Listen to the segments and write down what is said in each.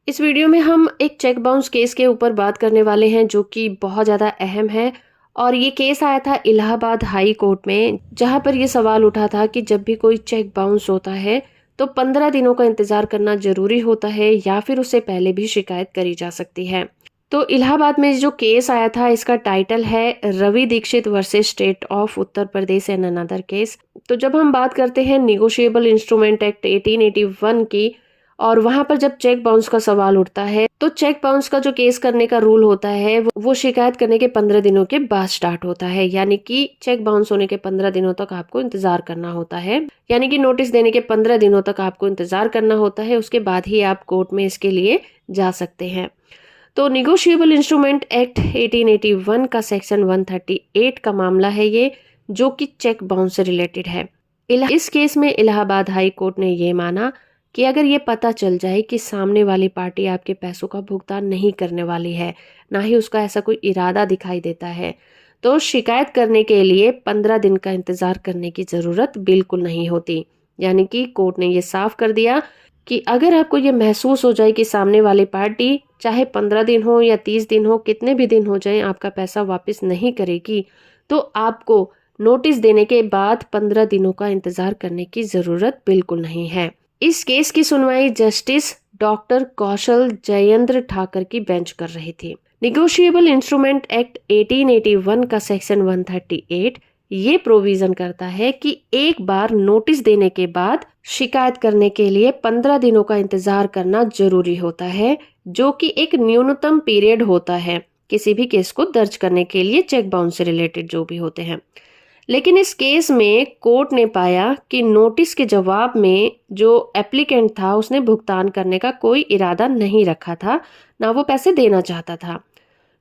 इस वीडियो में हम एक चेक बाउंस केस के ऊपर बात करने वाले हैं जो कि बहुत ज़्यादा अहम है। और ये केस आया था इलाहाबाद हाई कोर्ट में, जहां पर ये सवाल उठा था कि जब भी कोई चेक बाउंस होता है तो 15 दिनों का इंतज़ार करना ज़रूरी होता है या फिर उससे पहले भी शिकायत करी जा सकती है। तो इलाहाबाद में जो केस आया था इसका टाइटल है Ravi Dikshit versus state of Uttar Pradesh and another case. तो जब हम बात करते हैं निगोशिएबल इंस्ट्रूमेंट एक्ट 1881 की, और वहां पर जब चेक बाउंस का सवाल उठता है तो चेक बाउंस का जो केस करने का रूल होता है वो शिकायत करने के 15 दिनों के बाद स्टार्ट होता है। यानी कि चेक बाउंस होने के 15 दिनों तक आपको इंतजार करना होता है, यानी कि नोटिस देने के 15 दिनों तक आपको इंतजार करना होता है। उसके बाद ही आप कोर्ट में इसके लिए जा सकते हैं। तो निगोशिएबल इंस्ट्रूमेंट एक्ट 1881 का सेक्शन 138 का मामला है ये, जो कि चेक बाउंस से रिलेटेड है। इस केस में इलाहाबाद हाई कोर्ट ने ये माना कि अगर ये पता चल जाए कि सामने वाली पार्टी आपके पैसों का भुगतान नहीं करने वाली है, ना ही उसका ऐसा कोई इरादा दिखाई देता है, तो शिकायत करने के लिए 15 दिन का इंतजार करने की जरूरत बिल्कुल नहीं होती। यानी कि कोर्ट ने ये साफ कर दिया कि अगर आपको ये महसूस हो जाए कि सामने वाली पार्टी चाहे 15 दिन हो या 30 दिन हो, कितने भी दिन हो जाए, आपका पैसा वापस नहीं करेगी, तो आपको नोटिस देने के बाद 15 दिनों का इंतजार करने की जरूरत बिल्कुल नहीं है। इस केस की सुनवाई जस्टिस डॉक्टर कौशल जयेंद्र ठाकर की बेंच कर रही थी। निगोशिएबल इंस्ट्रूमेंट एक्ट 1881 का सेक्शन 138 ये प्रोविजन करता है कि एक बार नोटिस देने के बाद शिकायत करने के लिए 15 दिनों का इंतजार करना जरूरी होता है, जो कि एक न्यूनतम पीरियड होता है किसी भी केस को दर्ज करने के लिए, चेक बाउंस से रिलेटेड जो भी होते हैं। लेकिन इस केस में कोर्ट ने पाया कि नोटिस के जवाब में जो एप्लीकेंट था उसने भुगतान करने का कोई इरादा नहीं रखा था, ना वो पैसे देना चाहता था।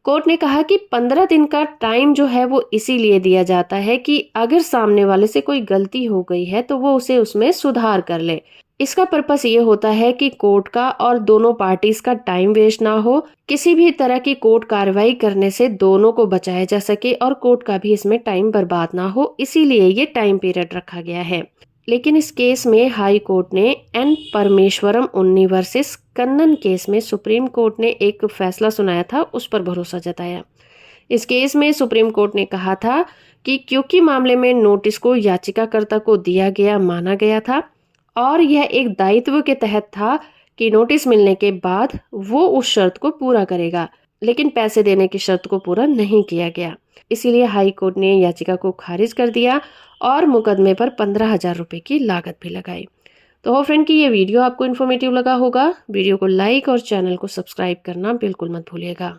कोर्ट ने कहा कि 15 दिन का टाइम जो है वो इसीलिए दिया जाता है कि अगर सामने वाले से कोई गलती हो गई है तो वो उसे उसमें सुधार कर ले। इसका पर्पस ये होता है कि कोर्ट का और दोनों पार्टीज का टाइम वेस्ट ना हो, किसी भी तरह की कोर्ट कार्रवाई करने से दोनों को बचाया जा सके और कोर्ट का भी इसमें टाइम बर्बाद ना हो, इसीलिए ये टाइम पीरियड रखा गया है। लेकिन इस केस में हाई कोर्ट ने एन परमेश्वरम उन्नी वर्सेस कन्नन केस में सुप्रीम कोर्ट ने एक फैसला सुनाया था, उस पर भरोसा जताया। इस केस में सुप्रीम कोर्ट ने कहा था कि क्योंकि मामले में नोटिस को याचिकाकर्ता को दिया गया माना गया था और यह एक दायित्व के तहत था कि नोटिस मिलने के बाद वो उस शर्त को पूरा करेगा, लेकिन पैसे देने की शर्त को पूरा नहीं किया गया, इसीलिए हाई कोर्ट ने याचिका को खारिज कर दिया और मुकदमे पर 15,000 रुपए की लागत भी लगाई। तो हो फ्रेंड कि ये वीडियो आपको इन्फॉर्मेटिव लगा होगा। वीडियो को लाइक और चैनल को सब्सक्राइब करना बिल्कुल मत भूलिएगा।